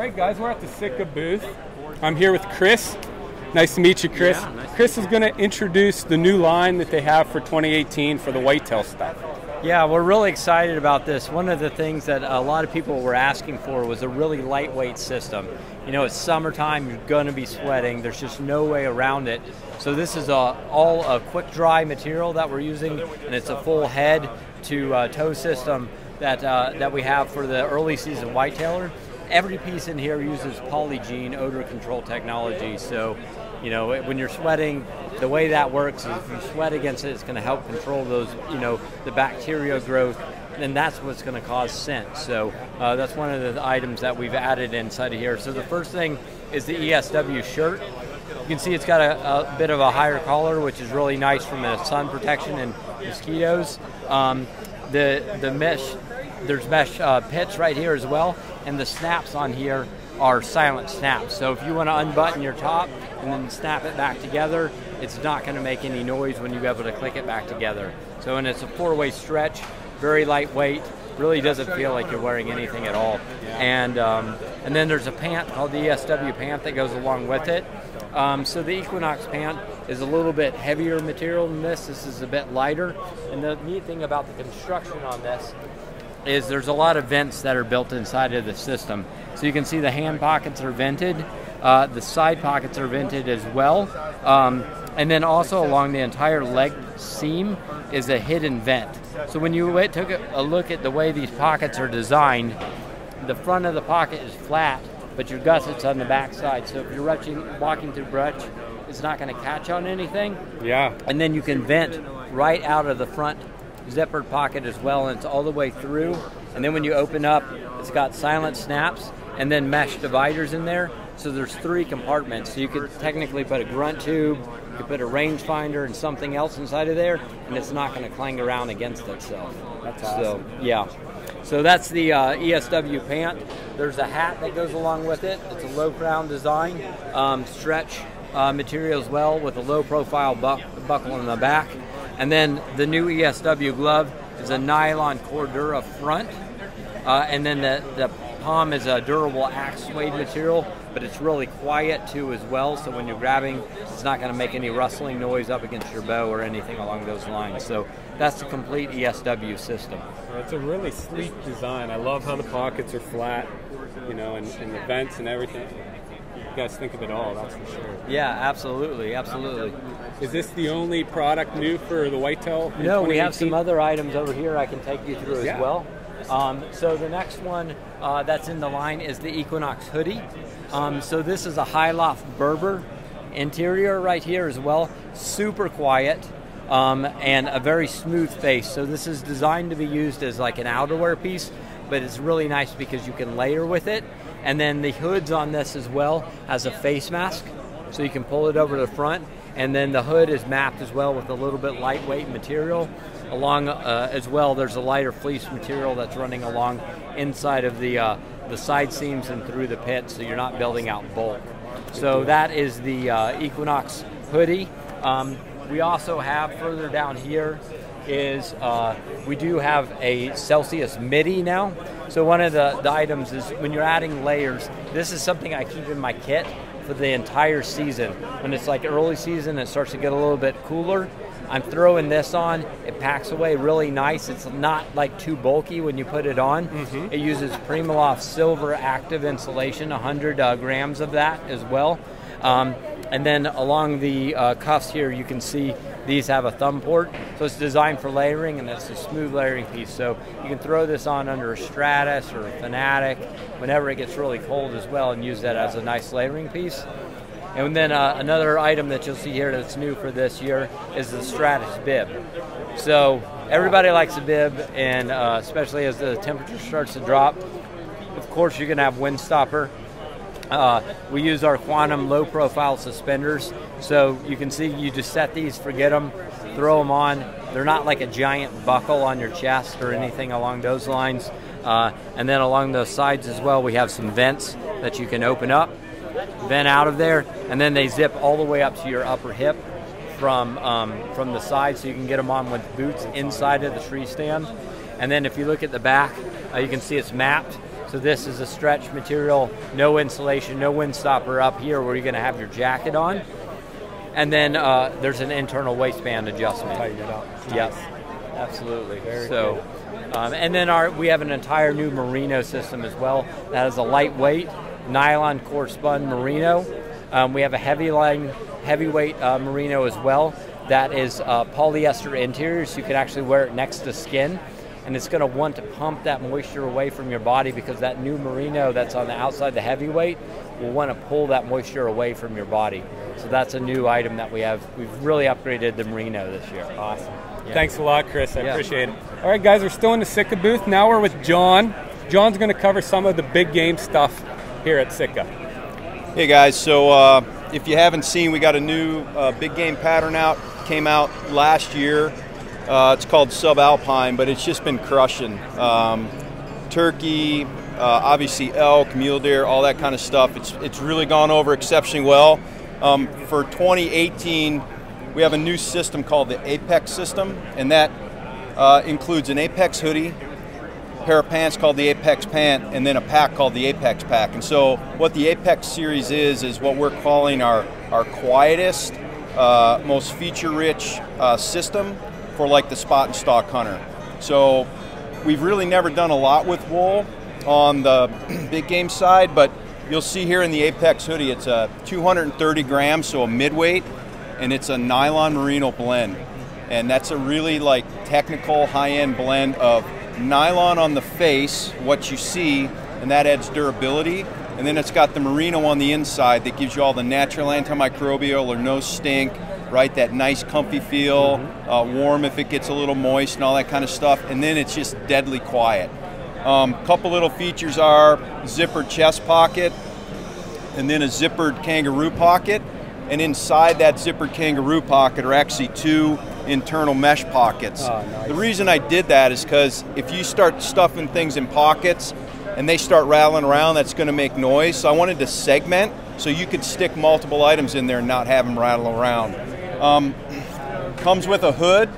right, guys, we're at the Sitka booth. I'm here with Chris. Nice to meet you, Chris. Yeah, nice Chris is going to introduce the new line that they have for 2018 for the whitetail stuff. Yeah, we're really excited about this. One of the things that a lot of people were asking for was a really lightweight system. You know, it's summertime, you're going to be sweating. There's just no way around it. So this is all a quick dry material that we're using, and it's a full head to toe system that we have for the early season whitetailer. Every piece in here uses Polygene odor control technology. So, you know, when you're sweating, the way that works is if you sweat against it, it's going to help control those, you know, the bacteria growth, and that's what's going to cause scent. So that's one of the items that we've added inside of here. So the first thing is the ESW shirt. You can see it's got a bit of a higher collar, which is really nice from a sun protection and mosquitoes. The mesh, there's mesh pits right here as well, and the snaps on here are silent snaps. So if you want to unbutton your top and then snap it back together, it's not going to make any noise when you're able to click it back together. So, and it's a four-way stretch, very lightweight, really doesn't feel like you're wearing anything at all. And then there's a pant called the ESW pant that goes along with it. So the Equinox Pant is a little bit heavier material than this. This is a bit lighter. And the neat thing about the construction on this is there's a lot of vents that are built inside of the system. So you can see the hand pockets are vented, the side pockets are vented as well, and then also along the entire leg seam is a hidden vent. So when you took a look at the way these pockets are designed, the front of the pocket is flat, but your gusset's on the back side. So if you're walking through brush, it's not going to catch on anything. Yeah. And then you can vent right out of the front zippered pocket as well, and it's all the way through. And then when you open up, it's got silent snaps and then mesh dividers in there. So there's 3 compartments. So you could technically put a grunt tube, you could put a rangefinder and something else inside of there, and it's not going to clang around against itself. That's awesome. So, yeah. So that's the ESW pant. There's a hat that goes along with it. It's a low crown design, stretch material as well, with a low profile buckle in the back. And then the new ESW glove is a nylon Cordura front, and then the palm is a durable axe suede material, but it's really quiet too as well, so when you're grabbing, it's not going to make any rustling noise up against your bow or anything along those lines. So that's the complete ESW system. It's a really sleek design. I love how the pockets are flat, you know, and the vents and everything. You guys think of it all, that's for sure. Yeah, absolutely, absolutely. Is this the only product new for the whitetail? No, we have some other items over here I can take you through as well. So the next one that's in the line is the Equinox Hoody. So this is a high loft Berber interior right here as well. Super quiet and a very smooth face. So this is designed to be used as like an outerwear piece, but it's really nice because you can layer with it. And then the hoods on this as well has a face mask, so you can pull it over to the front. And then the hood is mapped as well with a little bit lightweight material. Along as well, there's a lighter fleece material that's running along inside of the side seams and through the pit, so you're not building out bulk. So that is the Equinox Hoody. We also have further down here is we do have a Celsius Midi now. So one of the items is when you're adding layers, this is something I keep in my kit for the entire season. When it's like early season, it starts to get a little bit cooler, I'm throwing this on. It packs away really nice. It's not like too bulky when you put it on. It uses Primaloft silver active insulation, 100 grams of that as well. And then along the cuffs here, you can see these have a thumb port. So it's designed for layering, and it's a smooth layering piece. So you can throw this on under a Stratus or a Fanatic whenever it gets really cold as well, and use that as a nice layering piece. And then another item that you'll see here that's new for this year is the Stratus Bib. So everybody likes a bib, and especially as the temperature starts to drop. Of course, you're going to have wind stopper. We use our Quantum low profile suspenders. So you can see you just set these, forget them, throw them on. They're not like a giant buckle on your chest or anything along those lines. And then along those sides as well, we have some vents that you can open up, vent out of there, and then they zip all the way up to your upper hip from the side, so you can get them on with boots inside of the tree stand. And then if you look at the back, you can see it's mapped. So So this is a stretch material, no insulation, no windstopper up here where you're going to have your jacket on. And then there's an internal waistband adjustment. Tighten it up. Yes, absolutely. Very so, and then we have an entire new merino system as well. That is a lightweight nylon core spun merino. We have a heavyweight merino as well. That is polyester interior, so you can actually wear it next to skin. And it's going to want to pump that moisture away from your body, because that new merino that's on the outside, the heavyweight, will want to pull that moisture away from your body. So that's a new item that we have. We've really upgraded the merino this year. Awesome. Yeah. Thanks a lot, Chris. I appreciate it. All right, guys, we're still in the Sitka booth. Now we're with John. John's going to cover some of the big game stuff here at Sitka. Hey, guys. So if you haven't seen, we got a new big game pattern out. Came out last year. It's called Subalpine, but it's just been crushing. Turkey, obviously elk, mule deer, all that kind of stuff. It's really gone over exceptionally well. For 2018, we have a new system called the Apex system, and that includes an Apex hoodie, a pair of pants called the Apex Pant, and then a pack called the Apex Pack. And so what the Apex series is what we're calling our quietest, most feature-rich system for like the spot and stalk hunter. So we've really never done a lot with wool on the big game side, but you'll see here in the Apex hoodie, it's a 230 grams, so a midweight, and it's a nylon merino blend. And that's a really like technical high-end blend of nylon on the face, what you see, and that adds durability. And then it's got the merino on the inside that gives you all the natural antimicrobial or no stink, right? That nice comfy feel, warm if it gets a little moist and all that kind of stuff. And then it's just deadly quiet. Couple little features are zippered chest pocket and then a zippered kangaroo pocket. And inside that zippered kangaroo pocket are actually two internal mesh pockets. Oh, nice. The reason I did that is because if you start stuffing things in pockets and they start rattling around, that's going to make noise. So I wanted to segment so you could stick multiple items in there and not have them rattle around. Comes with a hood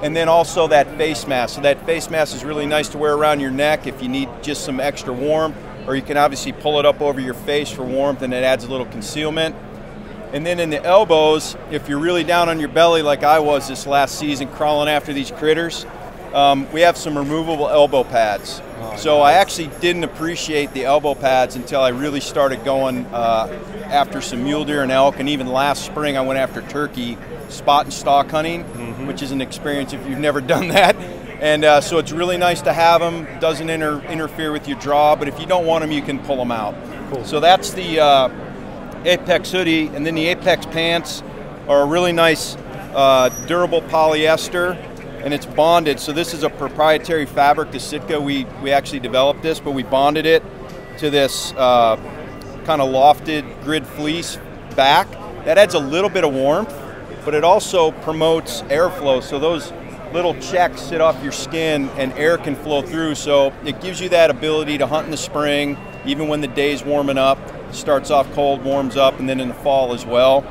and then also that face mask. So that face mask is really nice to wear around your neck if you need just some extra warmth, or you can obviously pull it up over your face for warmth and it adds a little concealment. And then in the elbows, if you're really down on your belly like I was this last season crawling after these critters, we have some removable elbow pads. Oh, so nice. I actually didn't appreciate the elbow pads until I really started going after some mule deer and elk, and even last spring I went after turkey spot and stalk hunting, which is an experience if you've never done that. And so it's really nice to have them. Doesn't interfere with your draw, but if you don't want them, you can pull them out. Cool. So that's the Apex hoodie, and then the Apex pants are a really nice durable polyester, and it's bonded. So this is a proprietary fabric to Sitka. We actually developed this, but we bonded it to this kind of lofted grid fleece back. That adds a little bit of warmth, but it also promotes airflow. So those little checks sit off your skin and air can flow through. So it gives you that ability to hunt in the spring, even when the day's warming up. Starts off cold, warms up, and then in the fall as well.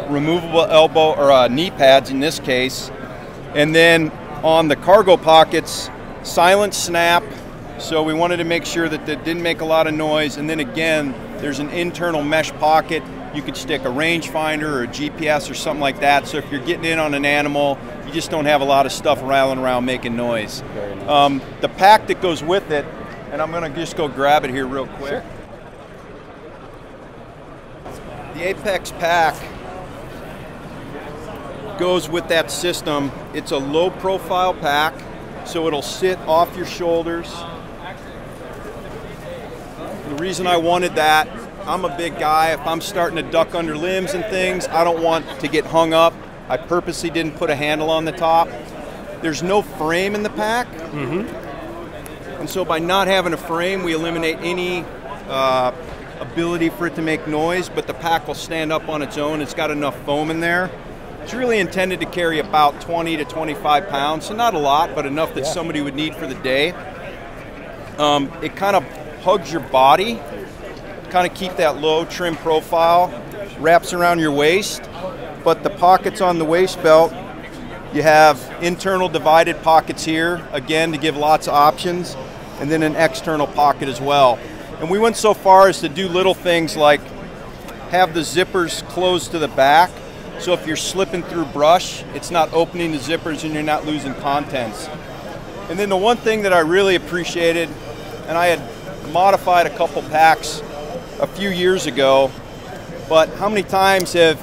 Removable elbow or knee pads in this case. And then on the cargo pockets, silent snap. So we wanted to make sure that it didn't make a lot of noise. And then again, there's an internal mesh pocket. You could stick a rangefinder or a GPS or something like that. So if you're getting in on an animal, you just don't have a lot of stuff rattling around making noise. Nice. The pack that goes with it, and I'm going to just go grab it here real quick. Sure. The Apex pack goes with that system. It's a low profile pack, so it'll sit off your shoulders. The reason I wanted that, I'm a big guy. If I'm starting to duck under limbs and things, I don't want to get hung up. I purposely didn't put a handle on the top. There's no frame in the pack. And so by not having a frame, we eliminate any ability for it to make noise, but the pack will stand up on its own. It's got enough foam in there. It's really intended to carry about 20 to 25 pounds, so not a lot, but enough that somebody would need for the day. It kind of hugs your body, kind of keep that low trim profile, wraps around your waist, but the pockets on the waist belt, you have internal divided pockets here, again, to give lots of options. and then an external pocket as well. And we went so far as to do little things like have the zippers closed to the back, so if you're slipping through brush, it's not opening the zippers and you're not losing contents. And then the one thing that I really appreciated, and I had modified a couple packs a few years ago, but how many times have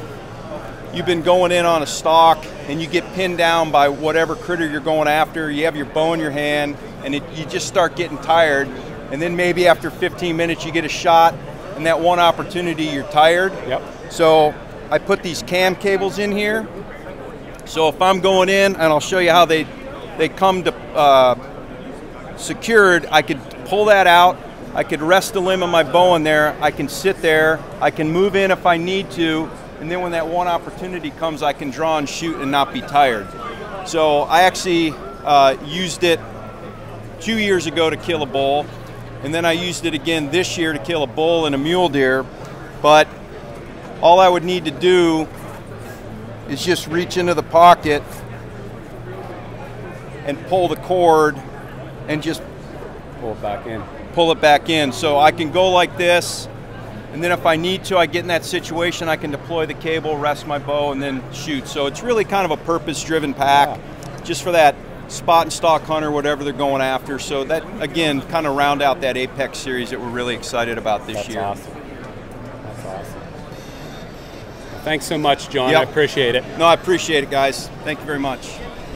you been going in on a stalk and you get pinned down by whatever critter you're going after, you have your bow in your hand, and you just start getting tired, and then maybe after 15 minutes you get a shot, and that one opportunity you're tired. Yep. So I put these cam cables in here, so if I'm going in, and I'll show you how they come to secured, I could pull that out, I could rest the limb of my bow in there, I can sit there, I can move in if I need to, and then when that one opportunity comes, I can draw and shoot and not be tired. So I actually used it 2 years ago to kill a bull, and then I used it again this year to kill a bull and a mule deer, but all I would need to do is just reach into the pocket and pull the cord and just Pull it back in. Pull it back in. So I can go like this, and then if I need to, I get in that situation, I can deploy the cable, rest my bow, and then shoot. So it's really kind of a purpose-driven pack, just for that spot and stalk hunter, whatever they're going after. So that, again, kind of round out that Apex series that we're really excited about this year. That's awesome. That's awesome. Thanks so much, John. Yep. I appreciate it. No, I appreciate it, guys. Thank you very much.